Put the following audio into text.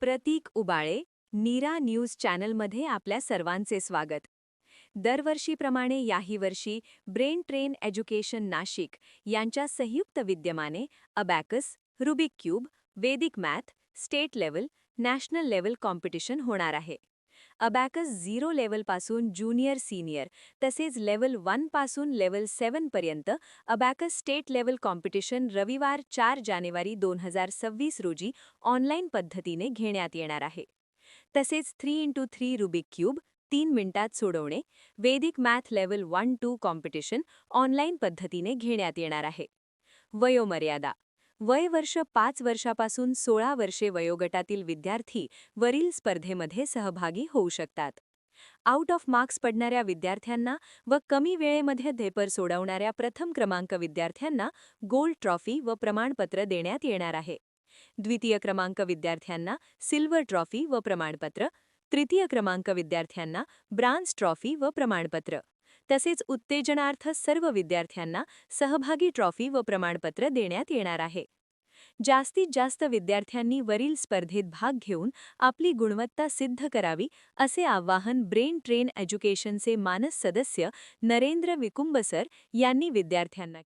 प्रतीक Ubale, Nira news चॅनलमध्ये आपल्या सर्वांचे स्वागत. दरवर्षीप्रमाणे याही वर्षी ब्रेन ट्रेन एज्युकेशन नाशिक यांच्या संयुक्त विद्यमाने abacus, Rubik cube, Vedic math, state level, national level competition होणार आहे. अबॅकस 0 लेवलपासून ज्युनियर सीनियर तसेच लेवल 1 पासून लेवल 7 पर्यंत अबॅकस स्टेट लेवल कॉम्पिटिशन रविवार 4 जानेवारी 2026 रोजी ऑनलाईन पद्धतीने घेण्यात येणार आहे. तसेच 3x3 रुबिक क्यूब 3 मिनिटात सोडवणे, वेदिक मॅथ लेवल 1-2 कॉम्पिटिशन ऑनलाईन पद्धतीने घेण्यात येणार आहे. वयोमर्यादा वय वर्ष 5 वर्षापासून 16 वर्षे वयोगटातील विद्यार्थी वरील स्पर्धेमध्ये सहभागी होऊ शकतात. आउट ऑफ मार्क्स पडणाऱ्या विद्यार्थ्यांना व कमी वेळेमध्ये पेपर सोडवणाऱ्या प्रथम क्रमांक विद्यार्थ्यांना गोल्ड ट्रॉफी व प्रमाणपत्र देण्यात येणार आहे. द्वितीय क्रमांक विद्यार्थ्यांना सिल्वर ट्रॉफी व प्रमाणपत्र, तृतीय क्रमांक विद्यार्थ्यांना ब्रांज ट्रॉफी व प्रमाणपत्र, तसेच उत्तेजनार्थ सर्व विद्यार्थ्यांना सहभागी ट्रॉफी व प्रमाणपत्र देण्यात येणार आहे. जास्तीत जास्त विद्यार्थ्यांनी वरील स्पर्धेत भाग घेऊन आपली गुणवत्ता सिद्ध करावी असे आवाहन ब्रेन ट्रेन एज्युकेशनचे मानस सदस्य नरेंद्र विकुंबसर यांनी विद्यार्थ्यांना